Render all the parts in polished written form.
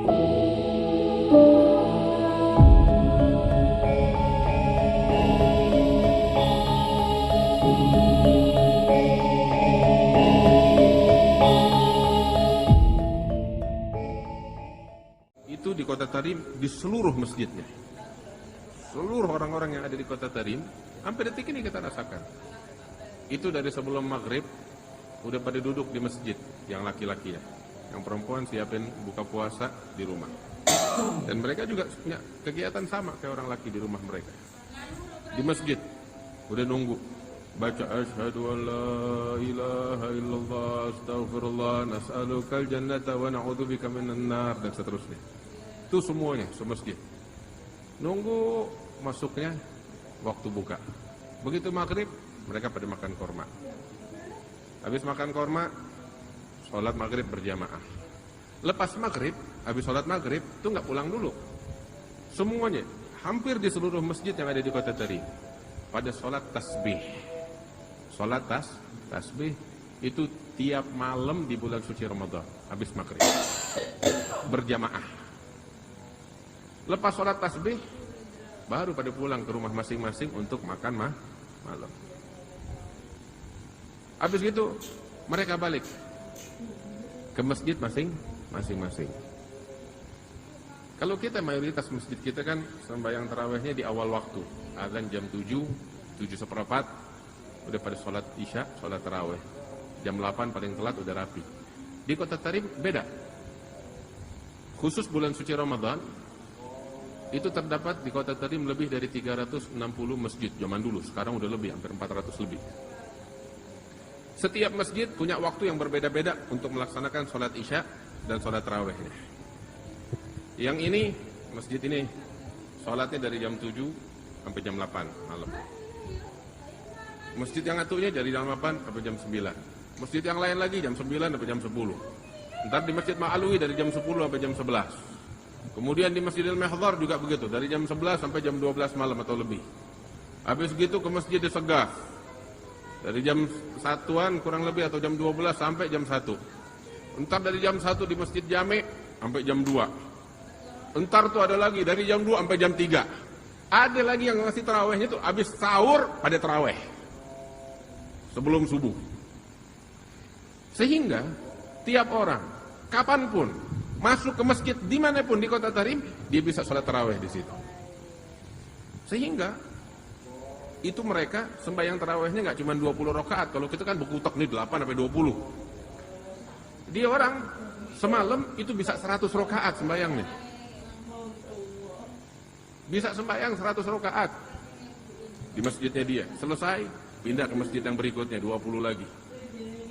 Itu di Kota Tarim, di seluruh masjidnya. Seluruh orang-orang yang ada di Kota Tarim, sampai detik ini kita rasakan. Itu dari sebelum maghrib, udah pada duduk di masjid, yang laki-laki ya. Yang perempuan siapin buka puasa di rumah. Dan mereka juga punya kegiatan sama kayak orang laki di rumah mereka. Di masjid, udah nunggu. Baca asyhadu an la ilaha illallah astaghfirullah nas'alukal jannata wa na'udzubika minan nar dan seterusnya. Itu semuanya semasjid. Nunggu masuknya waktu buka. Begitu maghrib mereka pada makan korma. Habis makan korma, sholat maghrib berjamaah. Lepas maghrib, habis sholat maghrib itu nggak pulang dulu. Semuanya, hampir di seluruh masjid yang ada di Kota Tarim pada sholat tasbih. Sholat tasbih itu tiap malam di bulan suci Ramadan habis maghrib berjamaah. Lepas sholat tasbih baru pada pulang ke rumah masing-masing untuk makan malam. Habis gitu mereka balik ke masjid masing-masing. Kalau kita mayoritas masjid kita kan sembahyang tarawihnya di awal waktu, azan jam 7:07, udah pada sholat isya, sholat tarawih. Jam 8 paling telat udah rapi. Di Kota Tarim beda. Khusus bulan suci Ramadan, itu terdapat di Kota Tarim lebih dari 360 masjid zaman dulu. Sekarang udah lebih, hampir 400 lebih. Setiap masjid punya waktu yang berbeda-beda untuk melaksanakan sholat isya dan sholat tarawihnya. Yang ini, masjid ini, sholatnya dari jam 7 sampai jam 8 malam. Masjid yang atunya dari jam 8 sampai jam 9. Masjid yang lain lagi jam 9 sampai jam 10. Ntar di Masjid Ma'alwi dari jam 10 sampai jam 11. Kemudian di Masjidil Mihdhar juga begitu, dari jam 11 sampai jam 12 malam atau lebih. Habis gitu ke Masjid di Segaf, dari jam 1-an kurang lebih atau jam 12 sampai jam 1. Ntar dari jam 1 di Masjid Jami sampai jam 2. Ntar tuh ada lagi dari jam 2 sampai jam 3. Ada lagi yang ngasih tarawehnya tuh habis sahur pada taraweh sebelum subuh. Sehingga tiap orang kapanpun masuk ke masjid dimanapun di Kota Tarim, dia bisa sholat taraweh di situ. Sehingga itu mereka sembahyang tarawehnya nggak cuma 20 rakaat. Kalau kita kan berkutak nih 8 sampai 20. Dia orang semalam itu bisa 100 rakaat sembahyangnya. Bisa sembahyang 100 rakaat di masjidnya dia. Selesai, pindah ke masjid yang berikutnya 20 lagi.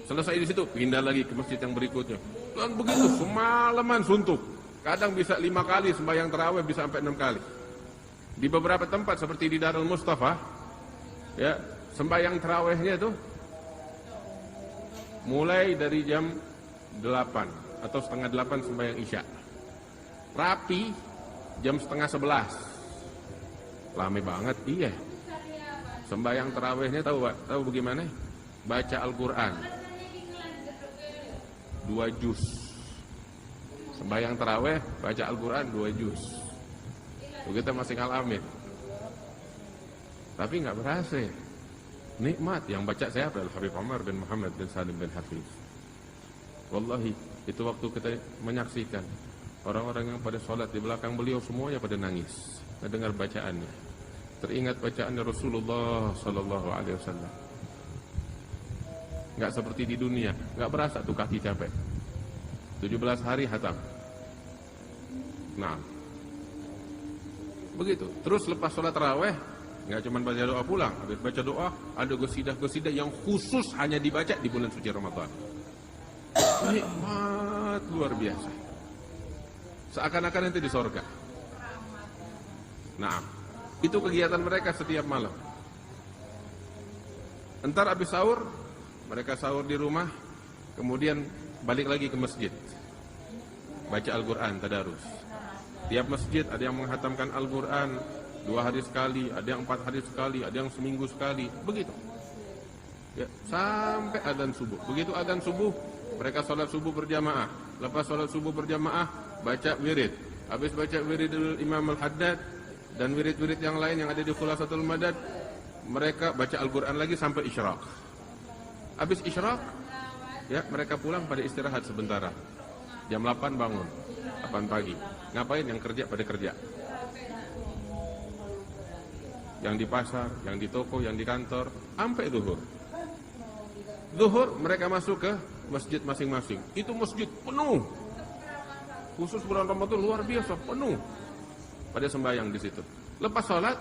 Selesai di situ, pindah lagi ke masjid yang berikutnya. Dan begitu semalaman suntuk. Kadang bisa 5 kali sembahyang tarawih, bisa sampai 6 kali. Di beberapa tempat seperti di Darul Mustafa, ya, sembahyang tarawihnya itu mulai dari jam 8 atau setengah 8 sembahyang isya. Rapi jam setengah 11. Lame banget, iya. Sembahyang tarawihnya tahu bagaimana? Baca Al-Quran 2 juz. Sembahyang tarawih baca Al-Quran 2 juz. Kita masih ngalamin. Tapi nggak berhasil. Nikmat yang baca siapa? Al-Habib Umar bin Muhammad bin Salim bin Hafiz. Wallahi, itu waktu kita menyaksikan orang-orang yang pada sholat di belakang beliau semuanya pada nangis mendengar bacaannya. Teringat bacaannya Rasulullah Sallallahu Alaihi Wasallam. Nggak seperti di dunia, nggak berasa tuh kaki capek. 17 hari hatam. Nah, begitu. Terus lepas sholat tarawih, nggak cuma baca doa pulang. Habis baca doa, ada gosidah-gosidah yang khusus hanya dibaca di bulan suci Ramadan. Nikmat luar biasa. Seakan-akan nanti di sorga. Nah, itu kegiatan mereka setiap malam. Entar habis sahur, mereka sahur di rumah, kemudian balik lagi ke masjid. Baca Al-Quran, tadarus. Tiap masjid ada yang menghatamkan Al-Quran 2 hari sekali, ada yang 4 hari sekali, ada yang seminggu sekali, begitu. Ya, sampai adzan subuh. Begitu adzan subuh, mereka sholat subuh berjamaah. Lepas sholat subuh berjamaah, baca wirid. Habis baca wirid Imam Al-Haddad dan wirid-wirid yang lain yang ada di Khulasatul Madad, mereka baca Al-Quran lagi sampai isyraq. Habis isyraq, ya mereka pulang pada istirahat sebentar. Jam 8 bangun, 8 pagi. Ngapain? Yang kerja pada kerja. Yang di pasar, yang di toko, yang di kantor, sampai zuhur. Zuhur mereka masuk ke masjid masing-masing. Itu masjid penuh. Khusus bulan Ramadan luar biasa, penuh. Pada sembahyang di situ. Lepas sholat,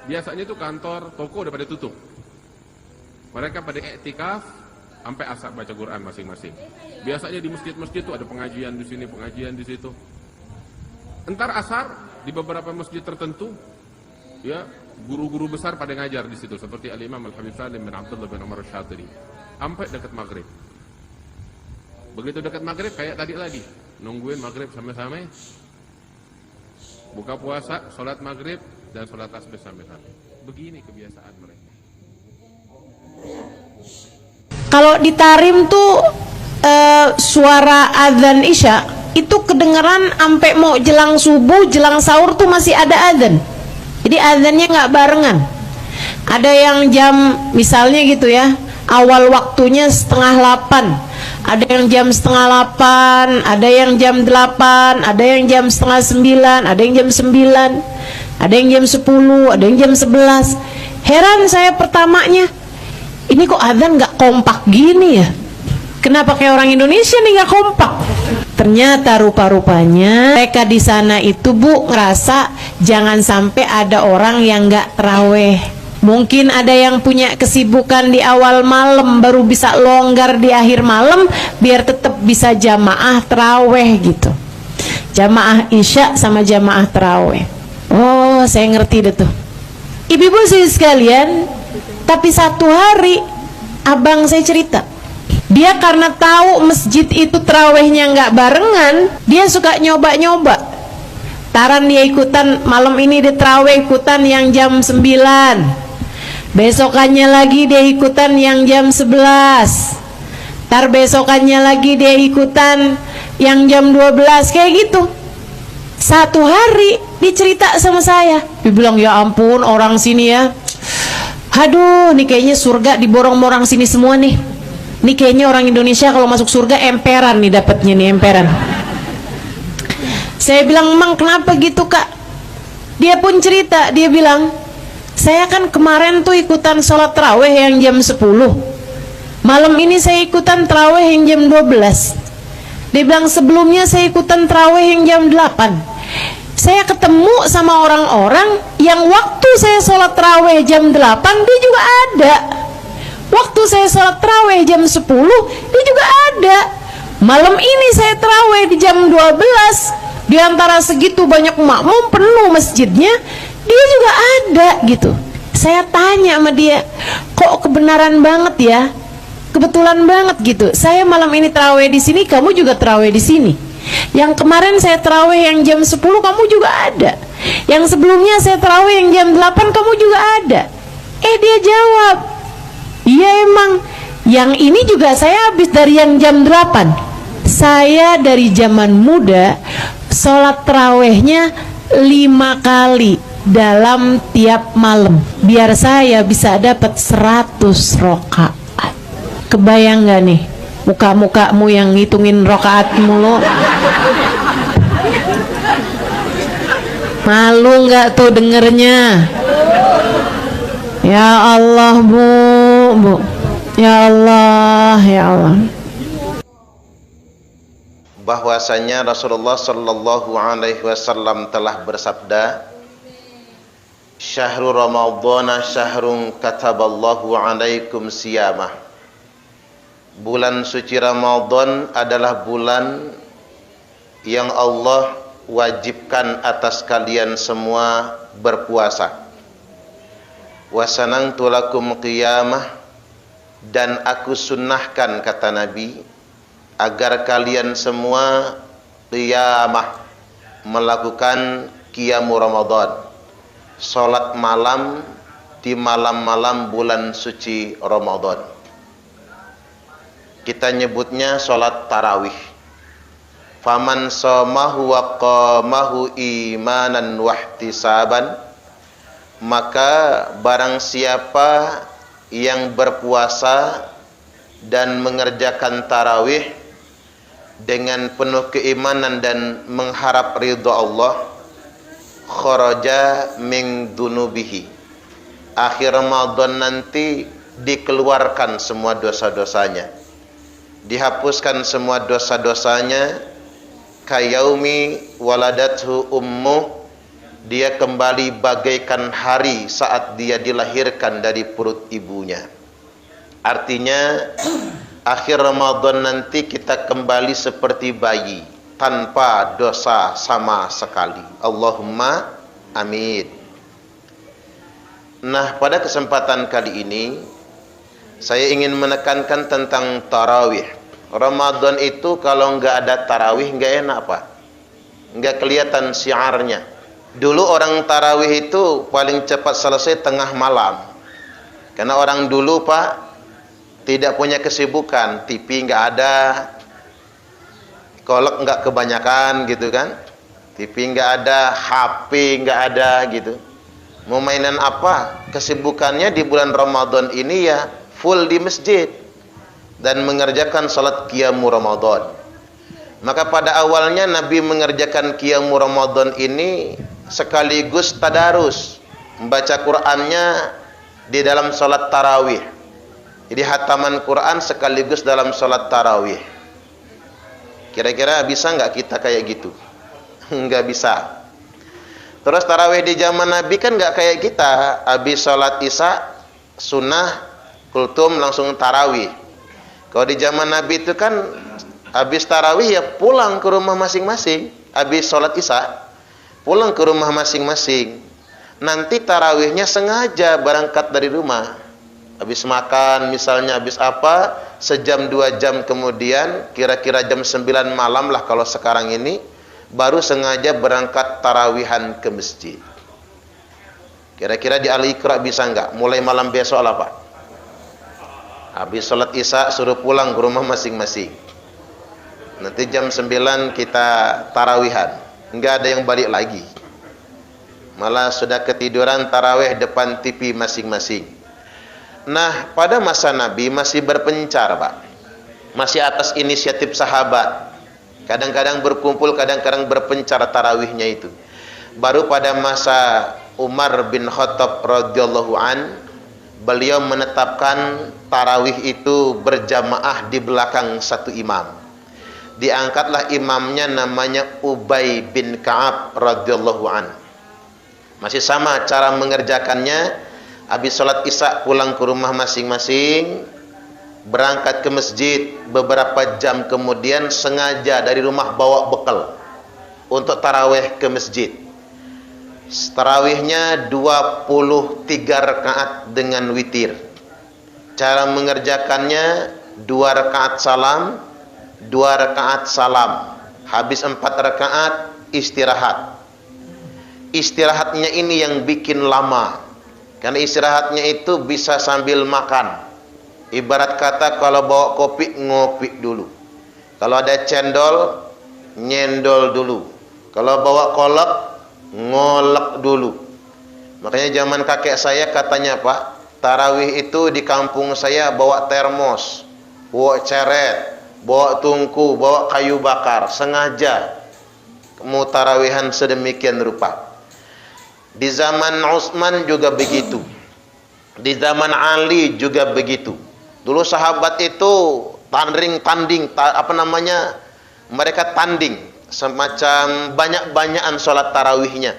biasanya itu kantor, toko udah pada tutup. Mereka pada iktikaf sampai asar baca Quran masing-masing. Biasanya di masjid-masjid itu ada pengajian di sini, pengajian di situ. Entar asar di beberapa masjid tertentu, ya guru-guru besar pada ngajar di situ, seperti Al-Imam Al-Habib Salim bin Abdullah bin Umar Syatiri, sampai dekat maghrib. Begitu dekat maghrib kayak tadi lagi, nungguin maghrib sampai-sampai, buka puasa, sholat maghrib dan sholat tasbih sampai-sampai. Begini kebiasaan mereka. Kalau di Tarim tuh suara adzan isya itu kedengeran sampai mau jelang subuh, jelang sahur tuh masih ada adzan. Jadi adzannya nggak barengan. Ada yang jam misalnya gitu ya, awal waktunya 7:30, ada yang jam 7:30, ada yang jam 8, ada yang jam 8:30, ada yang jam 9, ada yang jam 10, ada yang jam 11. Heran saya pertamanya, ini kok adzan nggak kompak gini ya? Kenapa kayak orang Indonesia nih nggak kompak? Ternyata rupa-rupanya mereka di sana itu Bu ngerasa jangan sampai ada orang yang nggak terawih. Mungkin ada yang punya kesibukan di awal malam baru bisa longgar di akhir malam biar tetap bisa jamaah terawih gitu. Jamaah isya sama jamaah terawih. Oh, saya ngerti deh tuh. Ibu-ibu sekalian, tapi satu hari abang saya cerita, dia karena tahu masjid itu terawihnya nggak barengan, dia suka nyoba-nyoba. Taran dia ikutan, malam ini dia terawih ikutan yang jam 9, besokannya lagi dia ikutan yang jam 11, tar besokannya lagi dia ikutan yang jam 12, kayak gitu. Satu hari dicerita sama saya, dia bilang ya ampun orang sini ya, aduh nih kayaknya surga diborong orang sini semua nih. Nih kayaknya orang Indonesia kalau masuk surga emperan nih dapatnya nih, emperan. Saya bilang, "Emang kenapa gitu, Kak?" Dia pun cerita, dia bilang, "Saya kan kemarin tuh ikutan sholat tarawih yang jam 10. Malam ini saya ikutan tarawih yang jam 12. Dia bilang sebelumnya saya ikutan tarawih yang jam 8. Saya ketemu sama orang-orang yang waktu saya sholat tarawih jam 8 dia juga ada. Waktu saya sholat tarawih jam 10 dia juga ada. Malam ini saya tarawih di jam 12. Di antara segitu banyak makmum penuh masjidnya, dia juga ada gitu." Saya tanya sama dia, "Kok kebenaran banget ya? Kebetulan banget gitu. Saya malam ini tarawih di sini, kamu juga tarawih di sini. Yang kemarin saya tarawih yang jam 10 kamu juga ada. Yang sebelumnya saya tarawih yang jam 8 kamu juga ada." Dia jawab, "Iya emang, yang ini juga saya habis dari yang jam 8. Saya dari zaman muda sholat tarawihnya 5 kali dalam tiap malam biar saya bisa dapat 100 rakaat. Kebayang gak nih muka-mukamu yang ngitungin rakaat mulu? Malu gak tuh dengernya? Ya Allah bu, ya Allah, ya Allah." Bahwasanya Rasulullah sallallahu alaihi wasallam telah bersabda, "Syahrul Ramadhana syahrun kataballahu alaikum siyamah." Bulan suci Ramadan adalah bulan yang Allah wajibkan atas kalian semua berpuasa. Wasanangtu lakum qiyamah, dan aku sunnahkan, kata Nabi, agar kalian semua qiyamah, melakukan qiyamu Ramadan, salat malam di malam-malam bulan suci Ramadan. Kita nyebutnya salat tarawih. faman shamahu wa qamahu imanan wahtisaban, maka barang siapa yang berpuasa dan mengerjakan tarawih dengan penuh keimanan dan mengharap ridha Allah, kharaja min dunubihi, akhir Ramadan nanti dikeluarkan semua dosa-dosanya, dihapuskan semua dosa-dosanya, kayaumi waladathu ummu, dia kembali bagaikan hari saat dia dilahirkan dari perut ibunya. Artinya akhir Ramadan nanti kita kembali seperti bayi, tanpa dosa sama sekali. Allahumma amin. Nah, pada kesempatan kali ini saya ingin menekankan tentang tarawih. Ramadan itu kalau nggak ada tarawih nggak enak, Pak. Nggak kelihatan syiarnya. Dulu orang tarawih itu paling cepat selesai tengah malam. Karena orang dulu, Pak, tidak punya kesibukan, TV nggak ada, kolek nggak kebanyakan gitu kan, TV nggak ada, HP nggak ada gitu. Mau mainan apa? Kesibukannya di bulan Ramadan ini ya full di masjid dan mengerjakan salat qiyamu Ramadan. Maka pada awalnya Nabi mengerjakan qiyamu Ramadan ini sekaligus tadarus, membaca Qur'annya di dalam salat tarawih. Jadi hataman Quran sekaligus dalam salat tarawih. Kira-kira bisa nggak kita kayak gitu? Nggak bisa. Terus tarawih di zaman Nabi kan nggak kayak kita. Habis salat isya sunnah kultum langsung tarawih. Kalau di zaman Nabi itu kan habis tarawih ya pulang ke rumah masing-masing. Habis salat isya pulang ke rumah masing-masing. Nanti tarawihnya sengaja berangkat dari rumah. Habis makan misalnya, habis apa, sejam 2 jam kemudian, kira-kira jam 9 malam lah kalau sekarang ini, baru sengaja berangkat tarawihan ke masjid. Kira-kira di Al-Iqra bisa nggak? Mulai malam besok lah, Pak. Habis sholat isya suruh pulang ke rumah masing-masing. Nanti jam 9 kita tarawihan. Nggak ada yang balik lagi. Malah sudah ketiduran tarawih depan TV masing-masing. Nah, pada masa Nabi masih berpencar, Pak. Masih atas inisiatif sahabat. Kadang-kadang berkumpul, kadang-kadang berpencar tarawihnya itu. Baru pada masa Umar bin Khattab radhiyallahu an, beliau menetapkan tarawih itu berjamaah di belakang satu imam. Diangkatlah imamnya namanya Ubay bin Ka'ab radhiyallahu an. Masih sama cara mengerjakannya. Habis sholat isya pulang ke rumah masing-masing, berangkat ke masjid. Beberapa jam kemudian sengaja dari rumah bawa bekal untuk tarawih ke masjid. Tarawihnya 23 rakaat dengan witir. Cara mengerjakannya 2 rakaat salam, 2 rakaat salam. Habis 4 rakaat istirahat. Istirahatnya ini yang bikin lama. Karena istirahatnya itu bisa sambil makan. Ibarat kata kalau bawa kopi, ngopi dulu. Kalau ada cendol, nyendol dulu. Kalau bawa kolak, ngolek dulu. Makanya zaman kakek saya katanya, Pak, tarawih itu di kampung saya bawa termos, bawa ceret, bawa tungku, bawa kayu bakar. Sengaja mau tarawihan sedemikian rupa. Di zaman Utsman juga begitu. Di zaman Ali juga begitu. Dulu sahabat itu tanding, mereka tanding semacam banyak-banyakan sholat tarawihnya.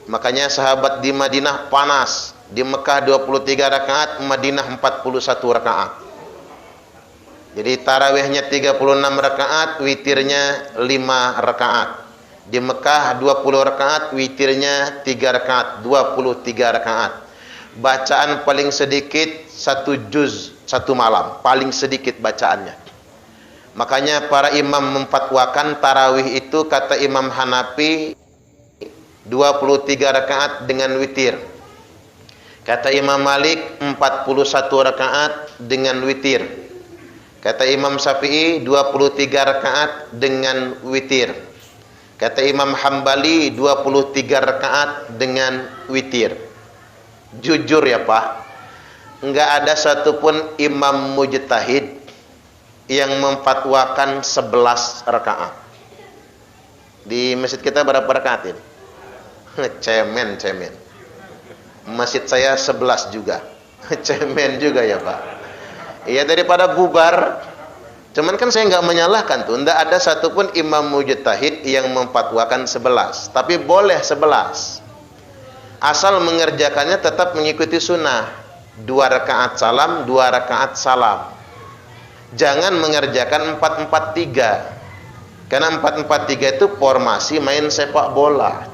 Makanya sahabat di Madinah panas. Di Mekah 23 rakaat, Madinah 41 rakaat. Jadi tarawihnya 36 rakaat, witirnya 5 rakaat. Di Mekah 20 rakaat, witirnya 3 rakaat, 23 rakaat. Bacaan paling sedikit 1 juz 1 malam, paling sedikit bacaannya. Makanya para imam memfatwakan tarawih itu, kata Imam Hanafi, 23 rakaat dengan witir. Kata Imam Malik 41 rakaat dengan witir. Kata Imam Syafi'i 23 rakaat dengan witir. Kata Imam Hambali 23 rakaat dengan witir. Jujur ya Pak, enggak ada satupun imam mujtahid yang memfatwakan 11 rakaat. Di masjid kita berapa rakaat ini? Cemen. Masjid saya 11 juga. Cemen juga ya Pak. Iya, daripada bubar. Cuman kan saya nggak menyalahkan tuh. Nggak ada satupun imam mujtahid yang memfatwakan 11. Tapi boleh 11. Asal mengerjakannya tetap mengikuti sunnah. 2 rakaat salam, 2 rakaat salam. Jangan mengerjakan 4-4-3. Karena 4-4-3 itu formasi main sepak bola.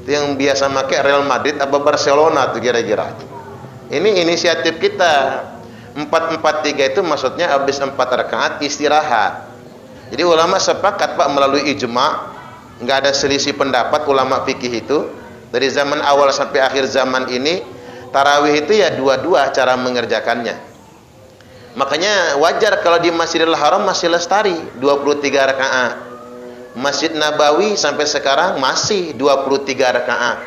Itu yang biasa pakai Real Madrid apa Barcelona tuh kira-kira. Ini inisiatif kita. 4-4-3 itu maksudnya habis 4 rakaat istirahat. Jadi ulama sepakat Pak melalui ijma, nggak ada selisih pendapat ulama fikih itu. Dari zaman awal sampai akhir zaman ini, tarawih itu ya dua-dua cara mengerjakannya. Makanya wajar kalau di Masjidil Haram masih lestari 23 rakaat. Masjid Nabawi sampai sekarang masih 23 rakaat.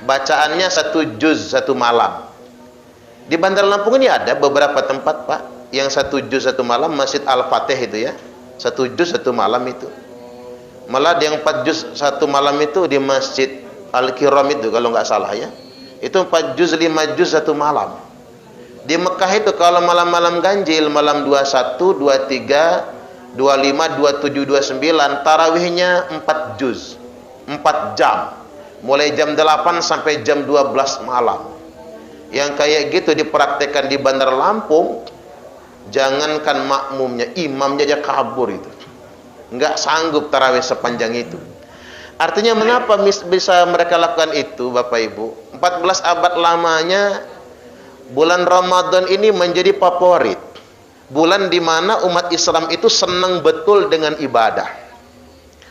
Bacaannya 1 juz 1 malam. Di Bandar Lampung ini ada beberapa tempat Pak yang 1 juz 1 malam, Masjid Al-Fatih itu ya. 1 juz 1 malam itu. Malah yang 4 juz 1 malam itu di Masjid Al-Kiram itu kalau nggak salah ya. Itu 4 juz 5 juz 1 malam. Di Mekah itu kalau malam-malam ganjil, malam 21, 23, 25, 27, 29, tarawihnya 4 juz. 4 jam. Mulai jam 8 sampai jam 12 malam. Yang kayak gitu dipraktekkan di Bandar Lampung, jangankan makmumnya, imamnya aja kabur itu. Nggak sanggup tarawih sepanjang itu. Artinya mengapa bisa mereka lakukan itu Bapak Ibu? 14 abad lamanya bulan Ramadan ini menjadi favorit. Bulan di mana umat Islam itu senang betul dengan ibadah.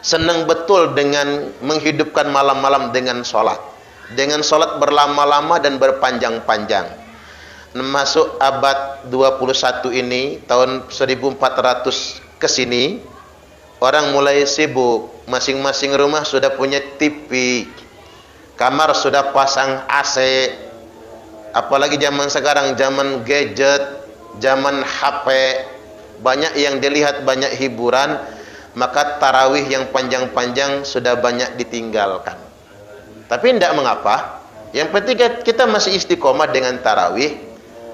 Senang betul dengan menghidupkan malam-malam dengan sholat. Dengan sholat berlama-lama dan berpanjang-panjang. Masuk abad 21 ini, tahun 1400 ke sini, orang mulai sibuk. Masing-masing rumah sudah punya TV, kamar sudah pasang AC. Apalagi zaman sekarang, zaman gadget, zaman HP, banyak yang dilihat, banyak hiburan. Maka tarawih yang panjang-panjang sudah banyak ditinggalkan. Tapi tidak mengapa. Yang penting kita masih istiqomah dengan tarawih.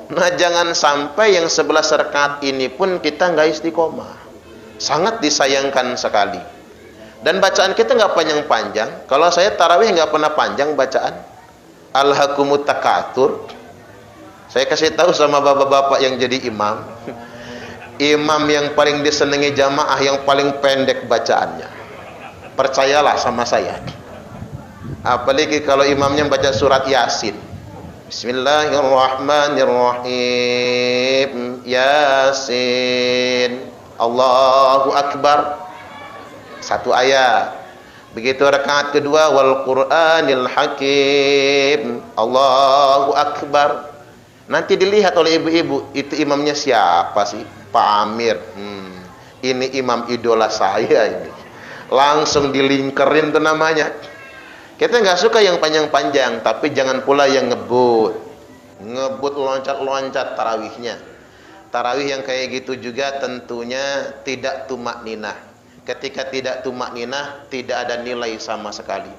Nah, jangan sampai yang 11 rakaat ini pun kita nggak istiqomah. Sangat disayangkan sekali. Dan bacaan kita nggak panjang-panjang. Kalau saya tarawih nggak pernah panjang bacaan. Alhaakumut takatsur. Saya kasih tahu sama bapak-bapak yang jadi imam. Imam yang paling disenangi jamaah yang paling pendek bacaannya. Percayalah sama saya. Apalagi kalau imamnya baca surat Yasin. Bismillahirrahmanirrahim. Yasin. Allahu Akbar. 1 ayat. Begitu rakaat kedua, wal Qur'anil Hakim. Allahu Akbar. Nanti dilihat oleh ibu-ibu, itu imamnya siapa sih? Pak Amir. Ini imam idola saya ini. Langsung dilingkerin tuh namanya. Kita nggak suka yang panjang-panjang, tapi jangan pula yang ngebut loncat-loncat tarawihnya. Tarawih yang kayak gitu juga tentunya tidak tumakninah. Ketika tidak tumakninah, tidak ada nilai sama sekali.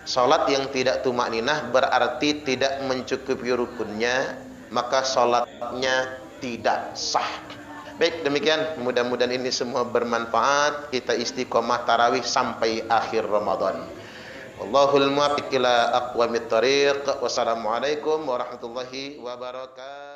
Salat yang tidak tumakninah berarti tidak mencukupi rukunnya, maka salatnya tidak sah. Baik, demikian. Mudah-mudahan ini semua bermanfaat. Kita istiqomah tarawih sampai akhir Ramadan. Allahul muwaffiq ila aqwamit thariq. Wassalamualaikum warahmatullahi wabarakatuh.